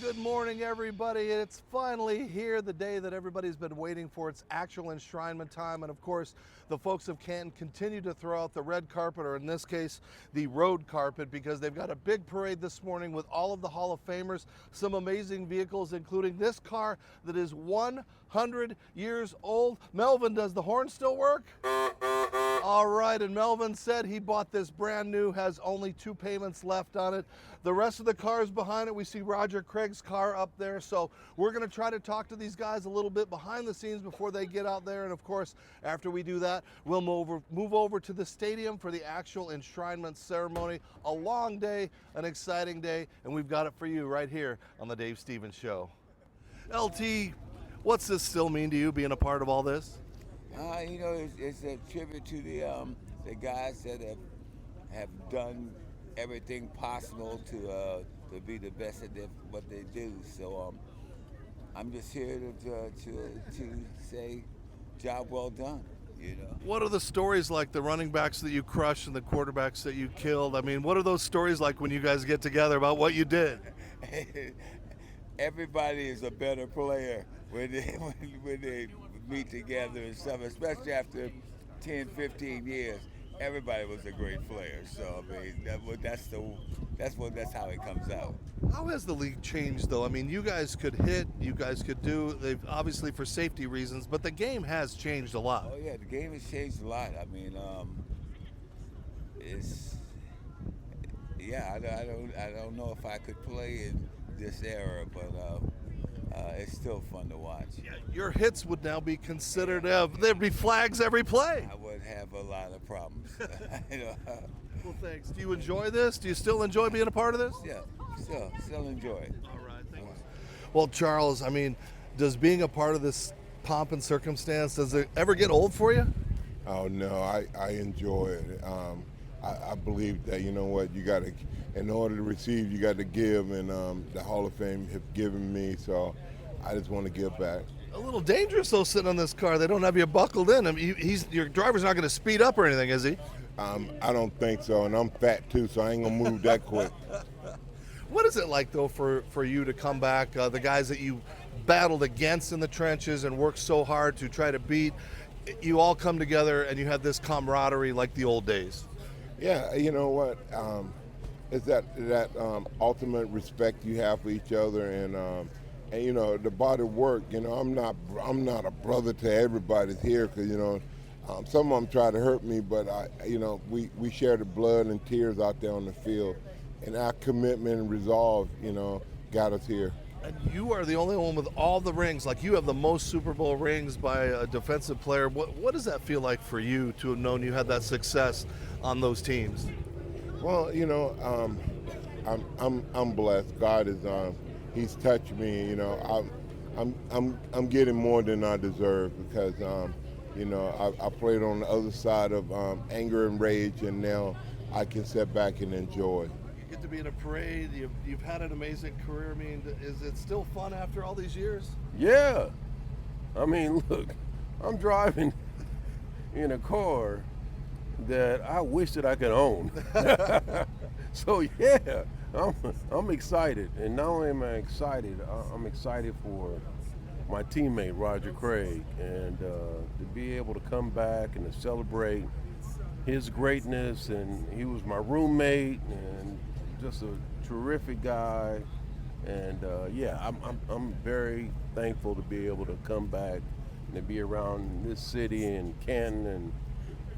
Good morning, everybody. It's finally here, the day that everybody's been waiting for. It's actual enshrinement time, and of course, the folks of Canton continue to throw out the red carpet, or in this case, the road carpet, because they've got a big parade this morning with all of the Hall of Famers, some amazing vehicles, including this car that is 100 years old. Melvin, does the horn still work? All right, and Melvin said he bought this brand new, has only 2 payments left on it. The rest of the cars behind it, we see Roger Craig's car up there, so we're gonna try to talk to these guys a little bit behind the scenes before they get out there, and of course, after we do that, we'll move over to the stadium for the actual enshrinement ceremony. A long day, an exciting day, and we've got it for you right here on the Dave Stevens Show. LT, what's this still mean to you, being a part of all this? You know, it's a tribute to the guys that have done everything possible to be the best at what they do. So I'm just here to say, job well done. You know. What are the stories like, the running backs that you crushed and the quarterbacks that you killed? I mean, what are those stories like when you guys get together about what you did? Everybody is a better player when they meet together and stuff, especially after 10, 15 years. Everybody was a great player, so I mean that's how it comes out. How has the league changed, though? I mean, you guys could hit, you guys could do, they've obviously for safety reasons, but the game has changed a lot. Oh yeah, the game has changed a lot. I mean, I don't know if I could play in this era, but it's still fun to watch. Yeah, your hits would now be considered, there'd be flags every play. I would have a lot of problems. You know. Well, thanks. Do you enjoy this? Do you still enjoy being a part of this? Yeah, still enjoy it. All right, thanks. Well, Charles, I mean, does being a part of this pomp and circumstance, does it ever get old for you? Oh, no, I enjoy it. I believe that, you know what, you got to, in order to receive, you got to give, and the Hall of Fame have given me, so I just want to give back. A little dangerous, though, sitting on this car. They don't have you buckled in. I mean, your driver's not going to speed up or anything, is he? I don't think so, and I'm fat, too, so I ain't going to move that quick. What is it like, though, for you to come back, the guys that you battled against in the trenches and worked so hard to try to beat, you all come together and you have this camaraderie like the old days? Yeah, you know what? It's that ultimate respect you have for each other, and you know, the body work. You know, I'm not a brother to everybody's here, because you know, some of them try to hurt me, but you know, we share the blood and tears out there on the field, and our commitment and resolve, you know, got us here. And you are the only one with all the rings. Like, you have the most Super Bowl rings by a defensive player. What does that feel like for you to have known you had that success on those teams? Well, you know, I'm blessed. God is He's touched me. You know, I'm getting more than I deserve, because you know, I played on the other side of anger and rage, and now I can sit back and enjoy. You get to be in a parade. You've had an amazing career. I mean, is it still fun after all these years? Yeah. I mean, look, I'm driving in a car that I wish that I could own. So yeah, I'm excited, and not only am I excited, I'm excited for my teammate Roger Craig, and to be able to come back and to celebrate his greatness. And he was my roommate, and just a terrific guy. And yeah, I'm very thankful to be able to come back and to be around this city and Canton, and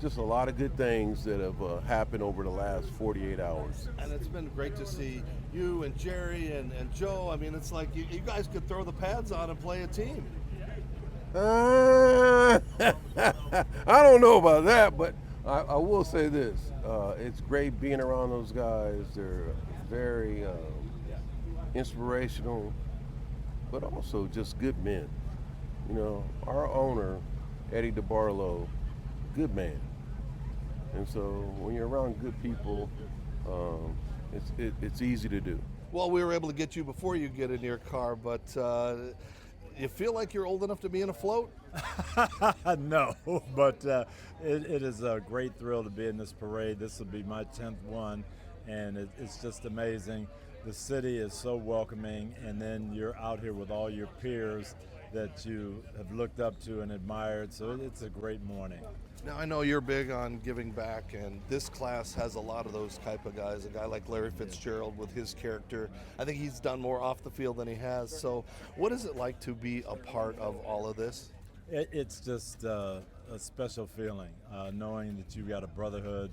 just a lot of good things that have happened over the last 48 hours. And it's been great to see you and Jerry and Joe. I mean, it's like you guys could throw the pads on and play a team. I don't know about that, but I will say this. It's great being around those guys. They're very inspirational, but also just good men. You know, our owner, Eddie DeBarlo, good man. And so when you're around good people, it's easy to do. Well, we were able to get you before you get in your car, but you feel like you're old enough to be in a float? No, but it is a great thrill to be in this parade. This will be my 10th one, and it's just amazing. the city is so welcoming, and then you're out here with all your peers that you have looked up to and admired, so it's a great morning. Now, I know you're big on giving back, and this class has a lot of those type of guys. A guy like Larry Fitzgerald with his character, I think he's done more off the field than he has. So what is it like to be a part of all of this? It's just a special feeling, knowing that you've got a brotherhood,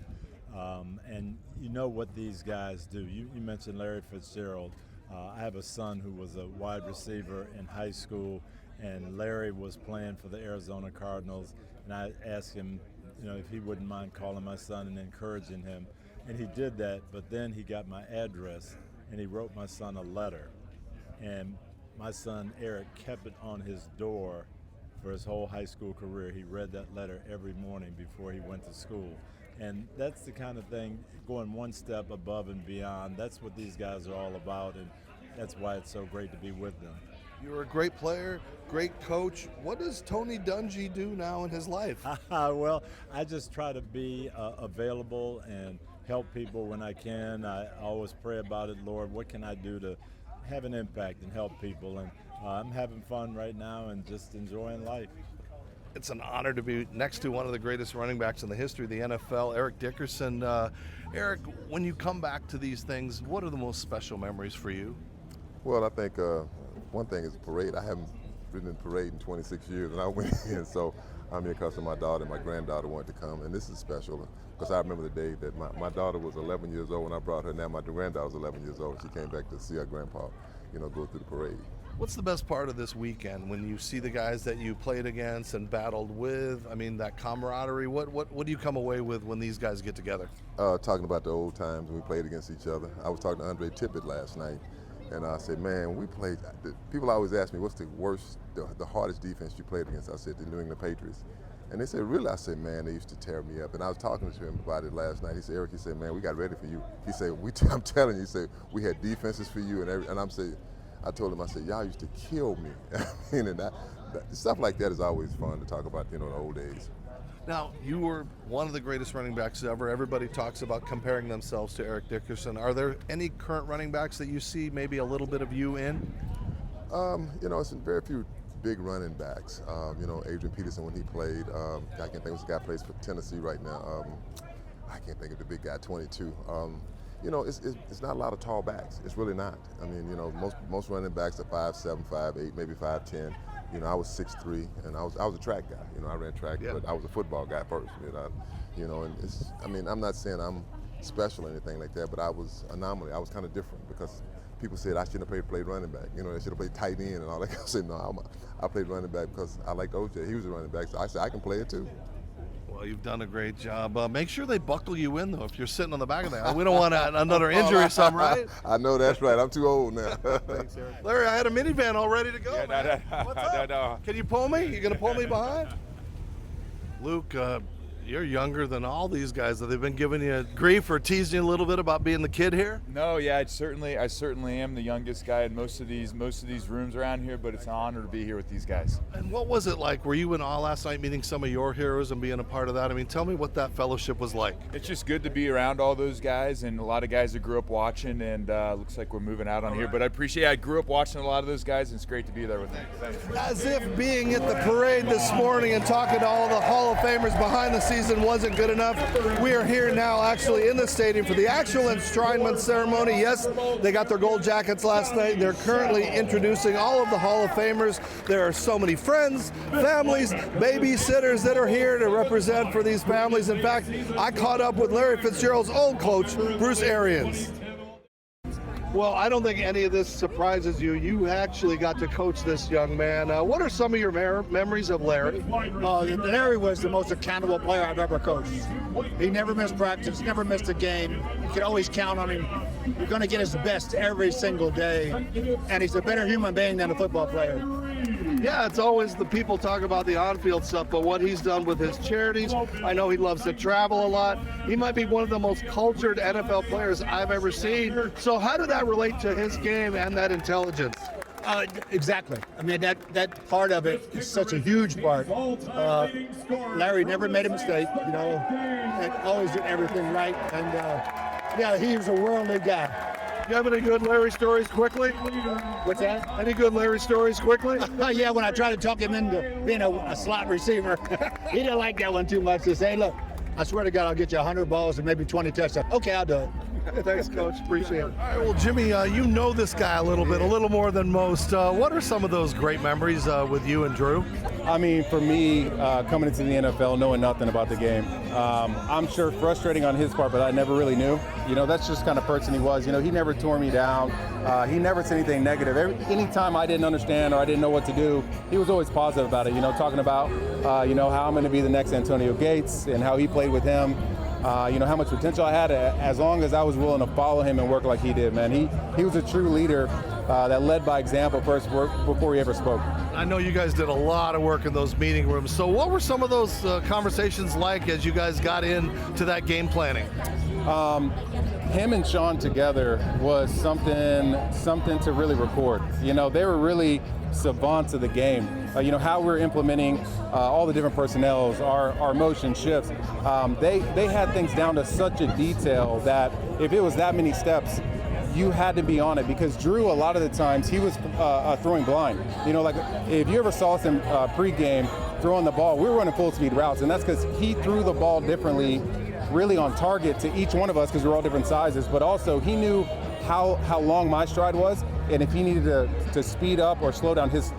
and you know what these guys do. You mentioned Larry Fitzgerald. I have a son who was a wide receiver in high school, and Larry was playing for the Arizona Cardinals, and I asked him, if he wouldn't mind calling my son and encouraging him, and he did that. But then he got my address, and he wrote my son a letter, and my son Eric kept it on his door for his whole high school career. He read that letter every morning before he went to school. And that's the kind of thing, going one step above and beyond. That's what these guys are all about, and that's why it's so great to be with them. You're a great player, great coach. What does Tony Dungy do now in his life? Well, I just try to be available and help people when I can. I always pray about it, Lord, what can I do to have an impact and help people? And I'm having fun right now and just enjoying life. It's an honor to be next to one of the greatest running backs in the history of the NFL, Eric Dickerson. Eric, when you come back to these things, what are the most special memories for you? Well, I think one thing is parade. I haven't been in parade in 26 years, and I went in, so I'm here because of my daughter and my granddaughter wanted to come, and this is special because I remember the day that my daughter was 11 years old when I brought her. Now my granddaughter was 11 years old. She came back to see her grandpa, go through the parade. What's the best part of this weekend when you see the guys that you played against and battled with? I mean, that camaraderie. What do you come away with when these guys get together? Talking about the old times when we played against each other. I was talking to Andre Tippett last night, and I said, man, when we played, people always ask me, what's the worst, the hardest defense you played against? I said, the New England Patriots. And they said, really? I said, man, they used to tear me up. And I was talking to him about it last night. He said, Eric, man, we got ready for you. He said, I'm telling you, he said, we had defenses for you. And I told him, I said, y'all used to kill me. I mean, and stuff like that is always fun to talk about, the old days. Now, you were one of the greatest running backs ever. Everybody talks about comparing themselves to Eric Dickerson. Are there any current running backs that you see maybe a little bit of you in? It's very few big running backs. Adrian Peterson when he played. I can't think of this guy plays for Tennessee right now. I can't think of the big guy, 22. It's not a lot of tall backs. It's really not. I mean, most running backs are 5'7", 5'8", maybe 5'10". I was 6'3", and I was a track guy. I ran track, but I was a football guy first. And I'm not saying I'm special or anything like that, but I was an anomaly. I was kind of different because people said I shouldn't have played running back. I should have played tight end and all that. I said, no, I played running back because I liked OJ. He was a running back, so I said I can play it too. Well, you've done a great job. Make sure they buckle you in, though, if you're sitting on the back of that. We don't want another injury or something, right? I know that's right. I'm too old now. Thanks, Eric. Larry, I had a minivan all ready to go. Yeah, man. What's up? No. Can you pull me? You going to pull me behind? Luke, you're younger than all these guys. Have they been giving you grief or teasing you a little bit about being the kid here? No, yeah, I certainly am the youngest guy in most of these rooms around here, but it's an honor to be here with these guys. And what was it like? Were you in awe last night meeting some of your heroes and being a part of that? I mean, tell me what that fellowship was like. It's just good to be around all those guys and a lot of guys that grew up watching, and looks like we're moving out on here. But I grew up watching a lot of those guys, and it's great to be there with them. Thanks. As if being at the parade this morning and talking to all the Hall of Famers behind the season wasn't good enough, we are here now actually in the stadium for the actual enshrinement ceremony. Yes, they got their gold jackets last night. They're currently introducing all of the Hall of Famers. There are so many friends, families, babysitters that are here to represent for these families. In fact, I caught up with Larry Fitzgerald's old coach, Bruce Arians. Well, I don't think any of this surprises you. You actually got to coach this young man. What are some of your memories of Larry? Larry was the most accountable player I've ever coached. He never missed practice, never missed a game. You could always count on him. You're going to get his best every single day. And he's a better human being than a football player. Yeah, it's always the people talk about the on-field stuff, but what he's done with his charities, I know he loves to travel a lot. He might be one of the most cultured NFL players I've ever seen. So how did that relate to his game and that intelligence? Exactly. I mean, that part of it is such a huge part. Larry never made a mistake, and always did everything right. And yeah, he was a worldly guy. You have any good Larry stories quickly? What's that? Any good Larry stories quickly? Yeah, when I tried to talk him into being a slot receiver, he didn't like that one too much. To say, look, I swear to God, I'll get you 100 balls and maybe 20 touchdowns. Okay, I'll do it. Thanks, Coach. Appreciate it. All right, well, Jimmy, you know this guy a little more than most. What are some of those great memories with you and Drew? I mean, for me, coming into the NFL, knowing nothing about the game, I'm sure frustrating on his part, but I never really knew. You know, that's just the kind of person he was. You know, he never tore me down. He never said anything negative. Anytime I didn't understand or I didn't know what to do, he was always positive about it. You know, talking about, you know, how I'm going to be the next Antonio Gates and how he played with him. You know, how much potential I had as long as I was willing to follow him and work like he did, man. He was a true leader that led by example first before he ever spoke. I know you guys did a lot of work in those meeting rooms. So what were some of those conversations like as you guys got into that game planning? Him and Sean together was something to really record. You know, they were really savants of the game. You know, how we're implementing all the different personnels, our motion shifts. They had things down to such a detail that if it was that many steps, you had to be on it, because Drew, a lot of the times, he was throwing blind. You know, like if you ever saw us in pregame throwing the ball, we were running full speed routes, and that's because he threw the ball differently, really on target to each one of us, because we're all different sizes, but also he knew how long my stride was, and if he needed to speed up or slow down his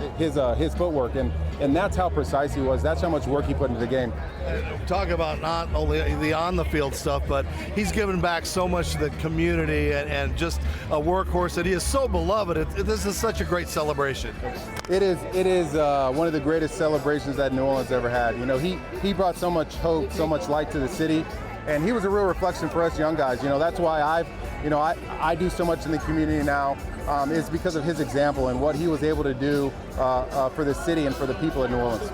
footwork, and that's how precise he was. That's how much work he put into the game. Talk about not only the on-the-field stuff, but he's given back so much to the community and just a workhorse that he is so beloved. This is such a great celebration. It is one of the greatest celebrations that New Orleans ever had. You know, he brought so much hope, so much light to the city, and he was a real reflection for us young guys. You know, that's why I do so much in the community now, is because of his example and what he was able to do for the city and for the people of New Orleans.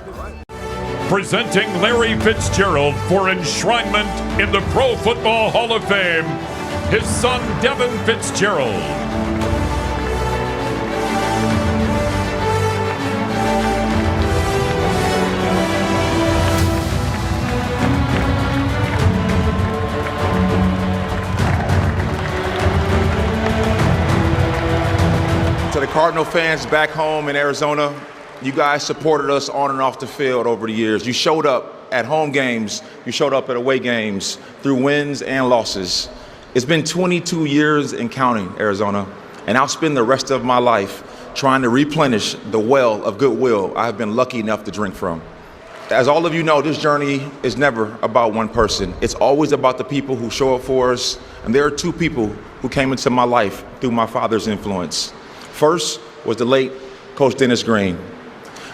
Presenting Larry Fitzgerald for enshrinement in the Pro Football Hall of Fame, his son Devin Fitzgerald. To the Cardinal fans back home in Arizona, you guys supported us on and off the field over the years. You showed up at home games, you showed up at away games, through wins and losses. It's been 22 years and counting, Arizona, and I'll spend the rest of my life trying to replenish the well of goodwill I have been lucky enough to drink from. As all of you know, this journey is never about one person. It's always about the people who show up for us, and there are two people who came into my life through my father's influence. First was the late Coach Dennis Green.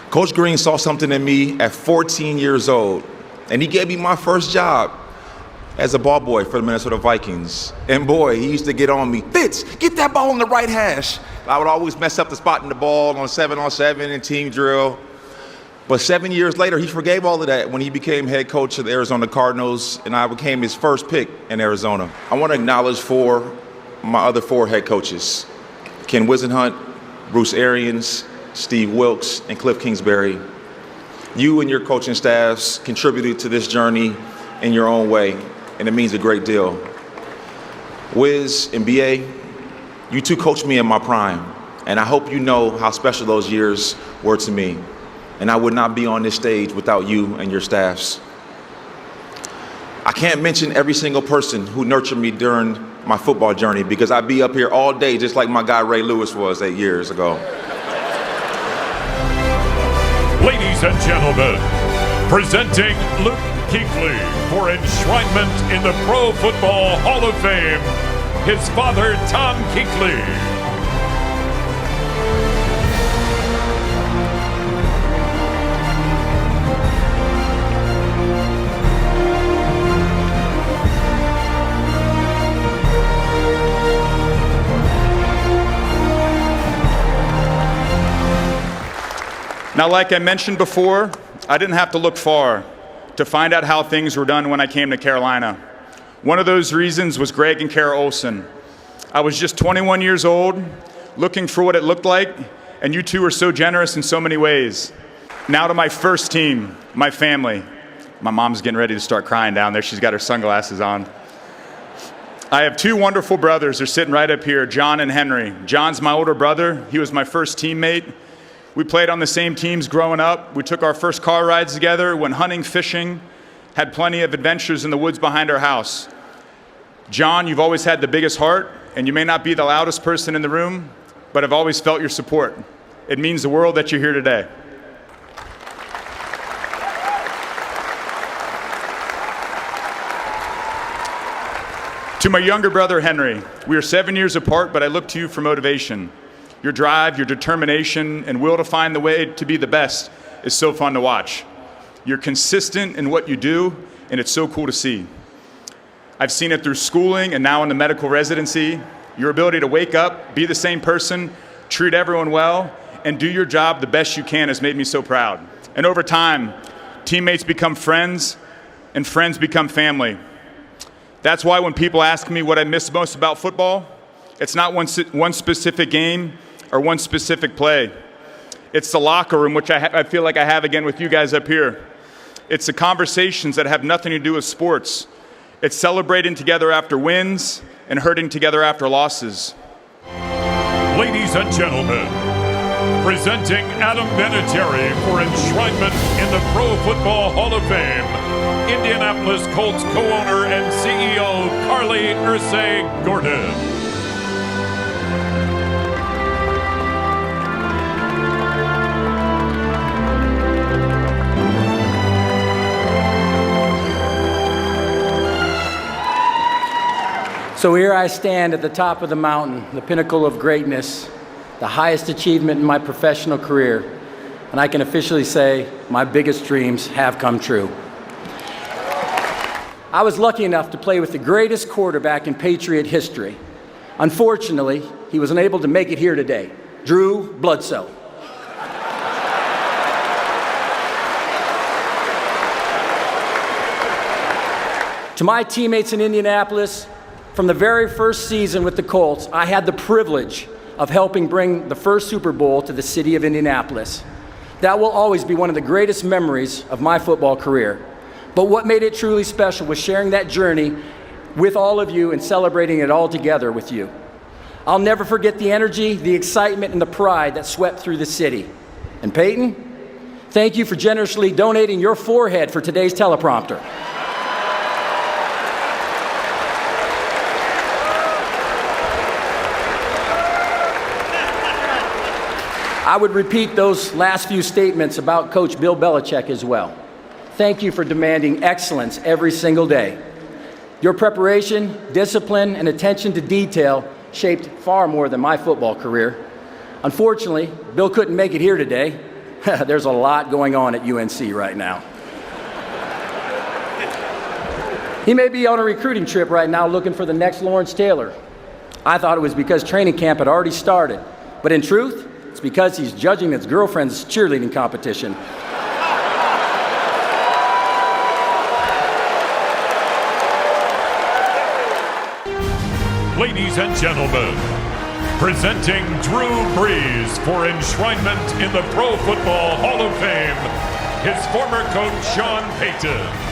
Coach Green saw something in me at 14 years old, and he gave me my first job as a ball boy for the Minnesota Vikings. And boy, he used to get on me, Fitz, get that ball on the right hash. I would always mess up the spot in the ball on 7-on-7 and team drill. But 7 years later, he forgave all of that when he became head coach of the Arizona Cardinals, and I became his first pick in Arizona. I want to acknowledge my other four head coaches, Ken Wisenhunt, Bruce Arians, Steve Wilkes, and Cliff Kingsbury. You and your coaching staffs contributed to this journey in your own way, and it means a great deal. Wiz and BA, you two coached me in my prime, and I hope you know how special those years were to me. And I would not be on this stage without you and your staffs. I can't mention every single person who nurtured me during my football journey, because I'd be up here all day just like my guy Ray Lewis was 8 years ago. Ladies and gentlemen, presenting Luke Kuechly for enshrinement in the Pro Football Hall of Fame, his father Tom Kuechly. Now, like I mentioned before, I didn't have to look far to find out how things were done when I came to Carolina. One of those reasons was Greg and Kara Olson. I was just 21 years old, looking for what it looked like, and you two were so generous in so many ways. Now to my first team, my family. My mom's getting ready to start crying down there. She's got her sunglasses on. I have two wonderful brothers. They're sitting right up here, John and Henry. John's my older brother. He was my first teammate. We played on the same teams growing up. We took our first car rides together, went hunting, fishing, had plenty of adventures in the woods behind our house. John, you've always had the biggest heart, and you may not be the loudest person in the room, but I've always felt your support. It means the world that you're here today. To my younger brother, Henry, we are 7 years apart, but I look to you for motivation. Your drive, your determination, and will to find the way to be the best is so fun to watch. You're consistent in what you do, and it's so cool to see. I've seen it through schooling and now in the medical residency. Your ability to wake up, be the same person, treat everyone well, and do your job the best you can has made me so proud. And over time, teammates become friends, and friends become family. That's why when people ask me what I miss most about football, it's not one specific game or one specific play. It's the locker room, which I feel like I have again with you guys up here. It's the conversations that have nothing to do with sports. It's celebrating together after wins and hurting together after losses. Ladies and gentlemen, presenting Adam Vinatieri for enshrinement in the Pro Football Hall of Fame, Indianapolis Colts co-owner and CEO Carly Gordon. So here I stand at the top of the mountain, the pinnacle of greatness, the highest achievement in my professional career, and I can officially say my biggest dreams have come true. I was lucky enough to play with the greatest quarterback in Patriot history. Unfortunately, he was unable to make it here today, Drew Bledsoe. To my teammates in Indianapolis, from the very first season with the Colts, I had the privilege of helping bring the first Super Bowl to the city of Indianapolis. That will always be one of the greatest memories of my football career. But what made it truly special was sharing that journey with all of you and celebrating it all together with you. I'll never forget the energy, the excitement, and the pride that swept through the city. And Peyton, thank you for generously donating your forehead for today's teleprompter. I would repeat those last few statements about Coach Bill Belichick as well. Thank you for demanding excellence every single day. Your preparation, discipline, and attention to detail shaped far more than my football career. Unfortunately, Bill couldn't make it here today. There's a lot going on at UNC right now. He may be on a recruiting trip right now looking for the next Lawrence Taylor. I thought it was because training camp had already started, but in truth, it's because he's judging his girlfriend's cheerleading competition. Ladies and gentlemen, presenting Drew Brees for enshrinement in the Pro Football Hall of Fame, his former coach, Sean Payton.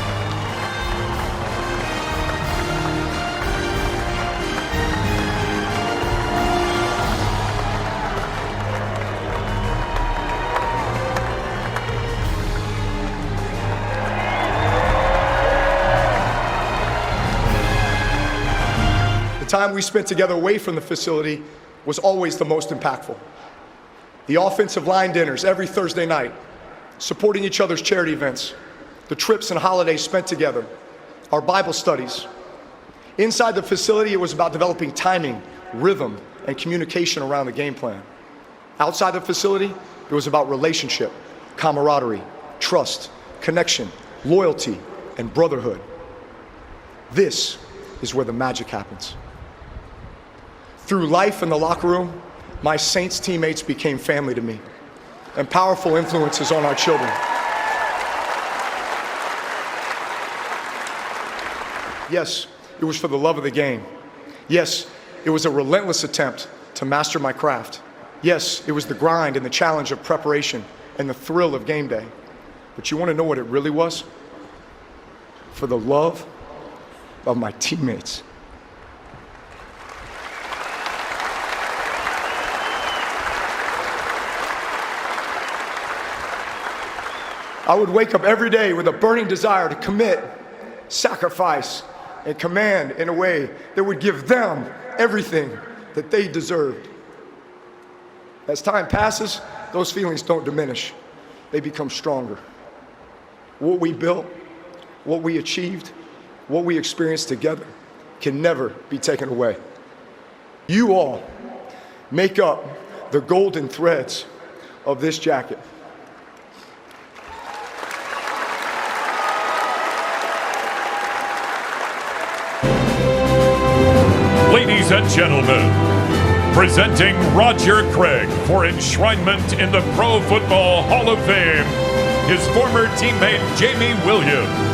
The time we spent together away from the facility was always the most impactful. The offensive line dinners every Thursday night, supporting each other's charity events, the trips and holidays spent together, our Bible studies. Inside the facility, it was about developing timing, rhythm, and communication around the game plan. Outside the facility, it was about relationship, camaraderie, trust, connection, loyalty, and brotherhood. This is where the magic happens. Through life in the locker room, my Saints teammates became family to me and powerful influences on our children. Yes, it was for the love of the game. Yes, it was a relentless attempt to master my craft. Yes, it was the grind and the challenge of preparation and the thrill of game day. But you want to know what it really was? For the love of my teammates. I would wake up every day with a burning desire to commit, sacrifice, and command in a way that would give them everything that they deserved. As time passes, those feelings don't diminish. They become stronger. What we built, what we achieved, what we experienced together can never be taken away. You all make up the golden threads of this jacket. Ladies and gentlemen, presenting Roger Craig for enshrinement in the Pro Football Hall of Fame, his former teammate Jamie Williams.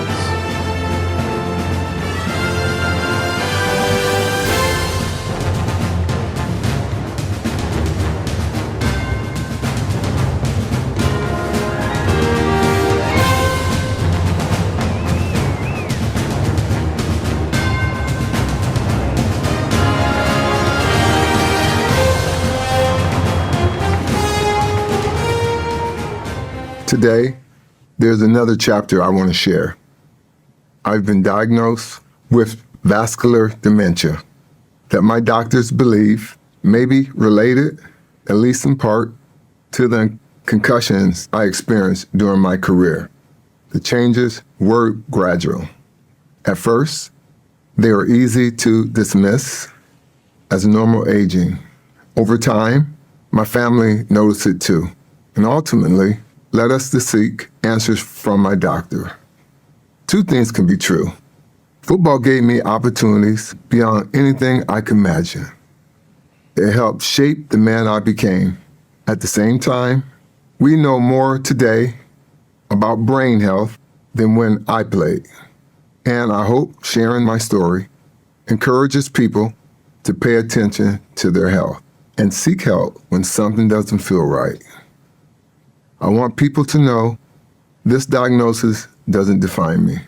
Today, there's another chapter I want to share. I've been diagnosed with vascular dementia that my doctors believe may be related, at least in part, to the concussions I experienced during my career. The changes were gradual. At first, they were easy to dismiss as normal aging. Over time, my family noticed it too, and ultimately led us to seek answers from my doctor. Two things can be true. Football gave me opportunities beyond anything I could imagine. It helped shape the man I became. At the same time, we know more today about brain health than when I played. And I hope sharing my story encourages people to pay attention to their health and seek help when something doesn't feel right. I want people to know this diagnosis doesn't define me.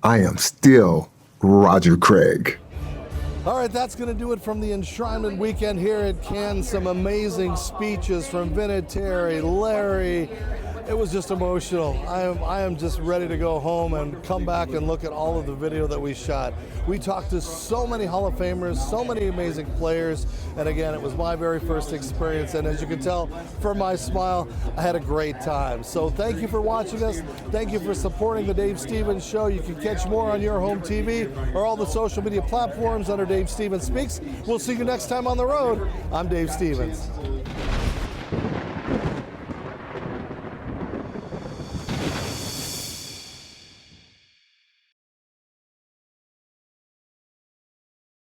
I am still Roger Craig. All right, that's going to do it from the enshrinement weekend here at Canton. Some amazing speeches from Vinatieri, Larry. It was just emotional. I am just ready to go home and come back and look at all of the video that we shot. We talked to so many Hall of Famers, so many amazing players, and again, it was my very first experience, and as you can tell from my smile, I had a great time. So thank you for watching us. Thank you for supporting the Dave Stevens Show. You can catch more on Your Home TV or all the social media platforms under Dave Stevens Speaks. We'll see you next time on the road. I'm Dave Stevens.